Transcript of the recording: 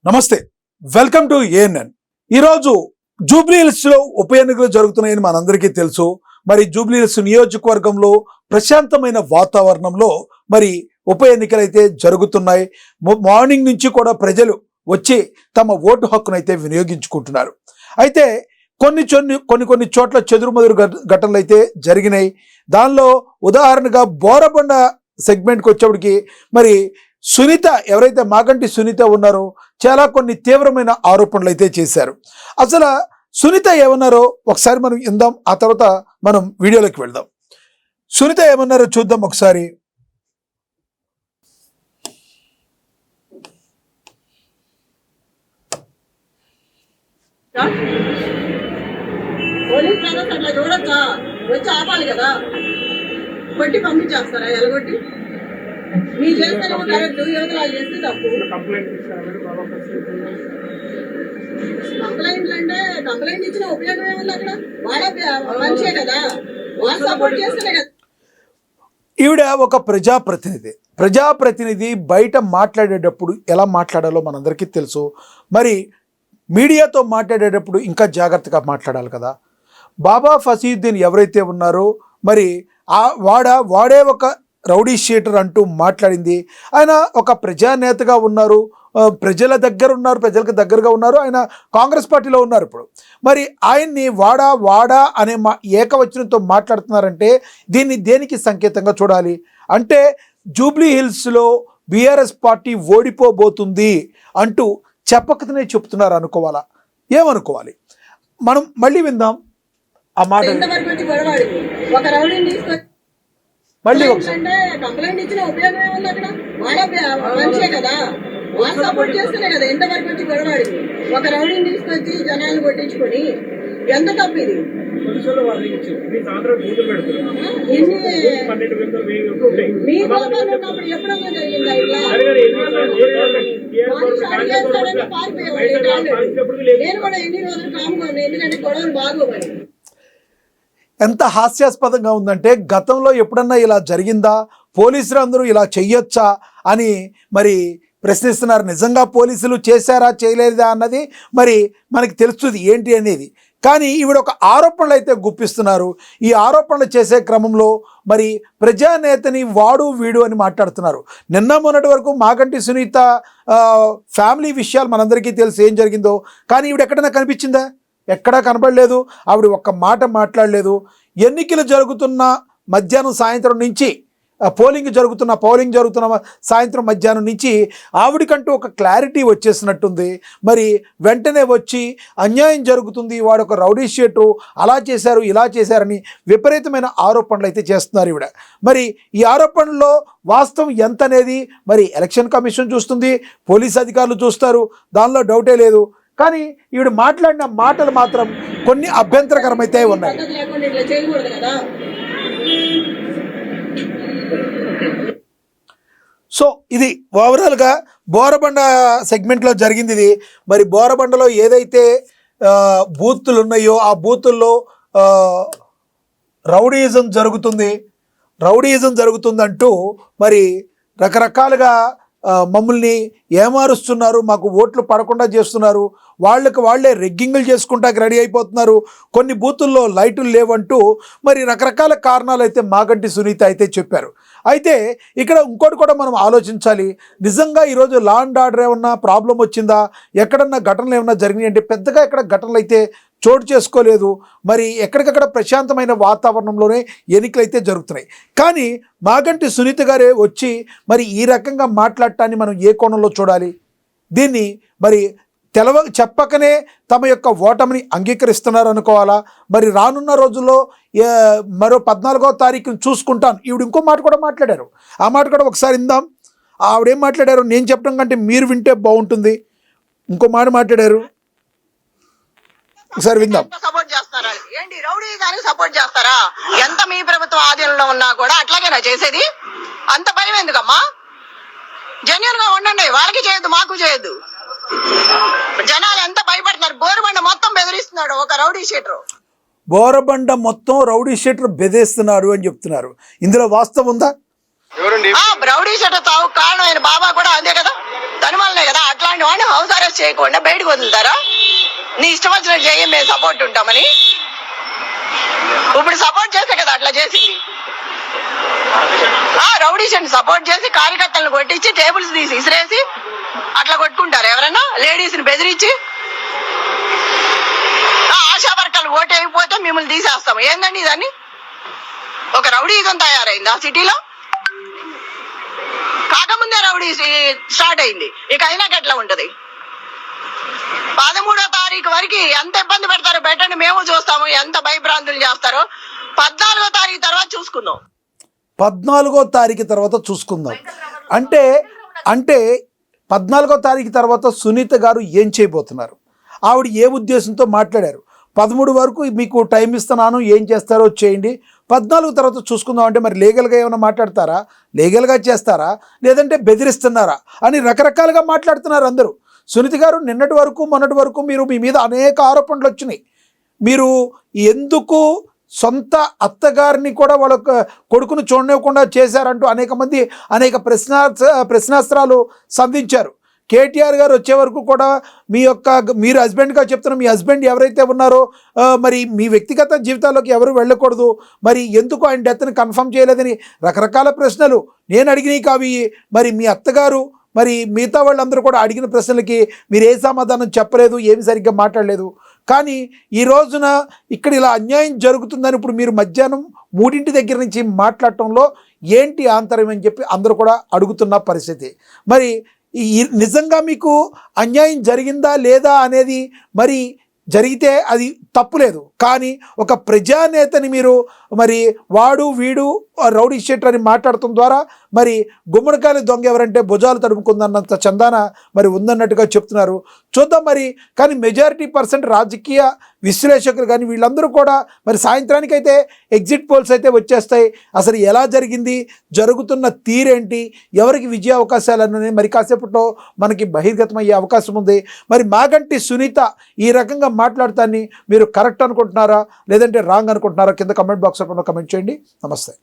నమస్తే, welcome to ANN. ఈరోజు జూబ్లీహిల్స్లో ఉప ఎన్నికలు జరుగుతున్నాయని మనందరికీ తెలుసు. మరి జూబ్లీహిల్స్ నియోజకవర్గంలో ప్రశాంతమైన వాతావరణంలో మరి ఉప ఎన్నికలు అయితే జరుగుతున్నాయి. మార్నింగ్ నుంచి కూడా ప్రజలు వచ్చి తమ ఓటు హక్కును అయితే వినియోగించుకుంటున్నారు. అయితే కొన్ని చోట్ల చెదురుమదురు ఘటనలు అయితే జరిగినాయి. దానిలో ఉదాహరణగా బోరబండ సెగ్మెంట్కి వచ్చేప్పటికి మరి సునీత, ఎవరైతే మాగంటి సునీత ఉన్నారో చాలా కొన్ని తీవ్రమైన ఆరోపణలు అయితే చేశారు. అసలు సునీత ఏమన్నారో ఒకసారి మనం ఇందాం, ఆ తర్వాత మనం వీడియోలోకి వెళ్దాం. సునీత ఏమన్నారో చూద్దాం ఒకసారి. చూడొచ్చా, వచ్చి ఆపాలి కదా, కొట్టి పంపించేస్తారా? ఎలగొట్టి మీ చేస్తేనేమో కరెక్ట్, యువతలు చేస్తే తప్పు. కంప్లైంట్ ఇచ్చిన ఉపయోగం ఏముంది? అక్కడ వాళ్ళ మంచే కదా, వాళ్ళు సపోర్ట్ చేస్తేనే కదా. ఈవిడ ఒక ప్రజాప్రతినిధి బయట మాట్లాడేటప్పుడు ఎలా మాట్లాడాలో మనందరికీ తెలుసు. మరి మీడియాతో మాట్లాడేటప్పుడు ఇంకా జాగ్రత్తగా మాట్లాడాలి కదా. బాబా ఫసీయుద్దీన్ ఎవరైతే ఉన్నారో మరి వాడే ఒక రౌడీ షీటర్ అంటూ మాట్లాడింది. ఆయన ఒక ప్రజానేతగా ఉన్నారు, ప్రజలకు దగ్గరగా ఉన్నారు. ఆయన కాంగ్రెస్ పార్టీలో ఉన్నారు ఇప్పుడు. మరి ఆయన్ని వాడా అనే ఏకవచనంతో మాట్లాడుతున్నారంటే దీన్ని దేనికి సంకేతంగా చూడాలి? అంటే జూబ్లీ హిల్స్లో బీఆర్ఎస్ పార్టీ ఓడిపోబోతుంది అంటూ చెప్పకనే చెప్తున్నారు అనుకోవాలా? ఏమనుకోవాలి? మనం మళ్ళీ విందాం ఆ మాట. మళ్ళీ కంప్లైంట్ ఇచ్చిన ఉపయోగం ఏముంది? అక్కడ వాళ్ళ మంచే కదా, వాళ్ళు సపోర్ట్ చేస్తేనే కదా ఎంతవరకు వచ్చి గొడవాడింది. ఒక రౌడీని తీసుకొచ్చి జనాలను కొట్టించుకొని ఎంత తప్పు ఇది? మీ గోపాలు ఉన్నప్పుడు ఎప్పుడన్నా జరిగిందా ఇట్లా? పారిపోయేవాడు. నేను కూడా ఎన్ని రోజులు కాముకోండి, ఎందుకంటే గొడవలు బాగోవాలి. ఎంత హాస్యాస్పదంగా ఉందంటే, గతంలో ఎప్పుడన్నా ఇలా జరిగిందా, పోలీసులు అందరూ ఇలా చెయ్యొచ్చా అని మరి ప్రశ్నిస్తున్నారు. నిజంగా పోలీసులు చేశారా చేయలేదా అన్నది మరి మనకి తెలుస్తుంది ఏంటి అనేది. కానీ ఈవిడ ఒక ఆరోపణలు అయితే గుప్పిస్తున్నారు. ఈ ఆరోపణలు చేసే క్రమంలో మరి ప్రజానేతని వాడు వీడు అని మాట్లాడుతున్నారు. నిన్న మొన్నటి వరకు మాగంటి సునీత ఫ్యామిలీ విషయాలు మనందరికీ తెలుసు ఏం జరిగిందో. కానీ ఈవిడ ఎక్కడైనా కనిపించిందా? ఎక్కడా కనబడలేదు. ఆవిడ ఒక్క మాట మాట్లాడలేదు. ఎన్నికలు జరుగుతున్న మధ్యాహ్నం సాయంత్రం నుంచి పోలింగ్ జరుగుతున్న సాయంత్రం మధ్యాహ్నం నుంచి ఆవిడకంటూ ఒక క్లారిటీ వచ్చేసినట్టుంది. మరి వెంటనే వచ్చి అన్యాయం జరుగుతుంది, వాడు ఒక రౌడీ షీటు, అలా చేశారు ఇలా చేశారని విపరీతమైన ఆరోపణలు అయితే చేస్తున్నారు ఈవిడ. మరి ఈ ఆరోపణల్లో వాస్తవం ఎంత అనేది మరి ఎలక్షన్ కమిషన్ చూస్తుంది, పోలీస్ అధికారులు చూస్తారు, దానిలో డౌటే లేదు. కానీ ఈవిడ మాట్లాడిన మాటలు మాత్రం కొన్ని అభ్యంతరకరమైతే ఉన్నాయి. సో ఇది ఓవరాల్గా బోరబండ సెగ్మెంట్లో జరిగింది ఇది. మరి బోరబండలో ఏదైతే బూతులు ఉన్నాయో ఆ బూతుల్లో రౌడీయిజం జరుగుతుందంటూ మరి రకరకాలుగా మమ్మల్ని ఏమారుస్తున్నారు, మాకు ఓట్లు పడకుండా చేస్తున్నారు, వాళ్ళే రెగ్గింగులు చేసుకుంటాకి రెడీ అయిపోతున్నారు, కొన్ని బూతుల్లో లైటులు లేవంటూ మరి రకరకాల కారణాలు అయితే మాగంటి సునీత అయితే చెప్పారు. అయితే ఇక్కడ ఇంకోటి కూడా మనం ఆలోచించాలి. నిజంగా ఈరోజు లా అండ్ ఆర్డర్ ఏమన్నా ప్రాబ్లం వచ్చిందా, ఎక్కడన్నా ఘటనలు ఏమన్నా జరిగినాయి అంటే పెద్దగా ఎక్కడ ఘటనలు అయితే చోటు చేసుకోలేదు. మరి ఎక్కడికక్కడ ప్రశాంతమైన వాతావరణంలోనే ఎన్నికలు అయితే జరుగుతున్నాయి. కానీ మాగంటి సునీత గారే వచ్చి మరి ఈ రకంగా మాట్లాడటాన్ని మనం ఏ కోణంలో చూడాలి? దీన్ని మరి చెప్పకనే తమ యొక్క ఓటమిని అంగీకరిస్తున్నారు అనుకోవాలా? మరి రానున్న రోజుల్లో మరో 14వ తారీఖును చూసుకుంటాను ఈవిడ ఇంకో మాట కూడా మాట్లాడారు. ఆ మాట కూడా ఒకసారి ఇందాం. ఆవిడేం మాట్లాడారు నేను చెప్పడం కంటే మీరు వింటే బాగుంటుంది. ఇంకో మాట మాట్లాడారు, ఒకసారి విందాం. సపోర్ట్ చేస్తారా ఏంటి? రౌడీ గారికి సపోర్ట్ చేస్తారా? ఎంత మీ ప్రభుత్వం ఆధీనంలో ఉన్నా కూడా అట్లాగేనా చేసేది? అంత భయం ఎందుకమ్మా? జెన్యూన్ గా ఉండండి, వాళ్ళకి చేయొద్దు మాకు చేయొద్దు. జనాలు ఎంత భయపడుతున్నారు. బోరబండ మొత్తం బెదిరిస్తున్నాడు ఒక రౌడీ షీటర్. బోరబండ మొత్తం రౌడీ షీటర్ బెదిరిస్తున్నాడు అని చెప్తున్నారు. ఇందులో వాస్తవం ఉందా? ఎవరండి? రౌడీ షట తావు కారణం ఆయన బాబా కూడా అంతే కదా, దాని వల్లనే కదా. అట్లాంటి వాడిని హౌస్ అరెస్ట్ చేయకుండా బయటకు వదులుతారా? నీ ఇష్టం వచ్చినట్టు చేయి, మేము సపోర్ట్ ఉంటామని. ఇప్పుడు సపోర్ట్ చేస్తే కదా అట్లా చేసింది. రౌడీ షట్ సపోర్ట్ చేసి కార్యకర్తలను కొట్టించి టేబుల్స్ తీసి ఇసిరేసి అట్లా కొట్టుకుంటారు ఎవరన్నా, లేడీస్ ని బెదిరించి. ఆశా వర్కర్లు ఓటు అయిపోతే మిమ్మల్ని తీసేస్తాము. ఏందండి ఇదాన్ని? ఒక రౌడీ ఇదం తయారైంది ఆ సిటీలో. కాకముందే రౌడీ స్టార్ట్ అయింది, ఇక అయినాక ఎట్లా ఉంటది? 13వ తారీఖు వరకు ఎంత ఇబ్బంది పెడతారో పెట్టండి, మేము చూస్తాము. ఎంత భయభ్రాంతులు చేస్తారో 14వ తారీఖు తర్వాత చూసుకుందాం. 14వ తారీఖు తర్వాత చూసుకుందాం అంటే 14వ తారీఖు తర్వాత సునీత గారు ఏం చేయబోతున్నారు, ఆవిడ ఏ ఉద్దేశంతో మాట్లాడారు? 13 వరకు మీకు టైం ఇస్తున్నాను, ఏం చేస్తారో చేయండి, 14 తర్వాత చూసుకుందాం అంటే మరి లీగల్గా ఏమైనా మాట్లాడతారా, లీగల్గా చేస్తారా, లేదంటే బెదిరిస్తున్నారా అని రకరకాలుగా మాట్లాడుతున్నారు అందరూ. సునీత గారు నిన్నటి వరకు మొన్నటి వరకు మీ మీద అనేక ఆరోపణలు వచ్చినాయి. మీరు ఎందుకు సొంత అత్తగారిని కూడా వాళ్ళ కొడుకును చూడనివ్వకుండా చేశారంటూ అనేక మంది అనేక ప్రశ్నాస్త్రాలు సంధించారు. కేటీఆర్ గారు వచ్చే వరకు కూడా మీరు హస్బెండ్గా చెప్తున్న మీ హస్బెండ్ ఎవరైతే ఉన్నారో మరి మీ వ్యక్తిగత జీవితాల్లోకి ఎవరు వెళ్ళకూడదు, మరి ఎందుకు ఆయన డెత్ని కన్ఫర్మ్ చేయలేదని రకరకాల ప్రశ్నలు నేను అడిగినాయి కావి. మరి మీ అత్తగారు మరి మిగతా వాళ్ళందరూ కూడా అడిగిన ప్రశ్నలకి మీరు ఏ సమాధానం చెప్పలేదు, ఏమి సరిగ్గా మాట్లాడలేదు. కానీ ఈ రోజున ఇక్కడ ఇలా అన్యాయం జరుగుతుందని ఇప్పుడు మీరు మధ్యాహ్నం 3 దగ్గర నుంచి మాట్లాడటంలో ఏంటి ఆంతర్యం అని చెప్పి అందరూ కూడా అడుగుతున్న పరిస్థితి. మరి నిజంగా మీకు అన్యాయం జరిగిందా లేదా అనేది మరి జరిగితే అది తప్పులేదు. కానీ ఒక ప్రజానేతని మీరు మరి వాడు వీడు రౌడీ షీటర్ అని మాట్లాడటం ద్వారా మరి గుమ్మడికాయల దొంగ ఎవరంటే భుజాలు తడుముకుందన్నంత చందాన మరి ఉందన్నట్టుగా చెప్తున్నారు. చూద్దాం మరి. కానీ మెజారిటీ % రాజకీయ విశ్లేషకులు కానీ వీళ్ళందరూ కూడా మరి సాయంత్రానికైతే ఎగ్జిట్ పోల్స్ అయితే వచ్చేస్తాయి. అసలు ఎలా జరిగింది, జరుగుతున్న తీరేంటి, ఎవరికి విజయ అవకాశాలు అన్నీ మరి కాసేపట్లో మనకి బహిర్గతం అయ్యే అవకాశం ఉంది. మరి మాగంటి సునీత ఈ రకంగా మాట్లాడతాన్ని మీరు కరెక్ట్ అనుకుంటున్నారా లేదంటే రాంగ్ అనుకుంటున్నారా? కింద కమెంట్ బాక్స్లో కమెంట్ చేయండి. నమస్తే.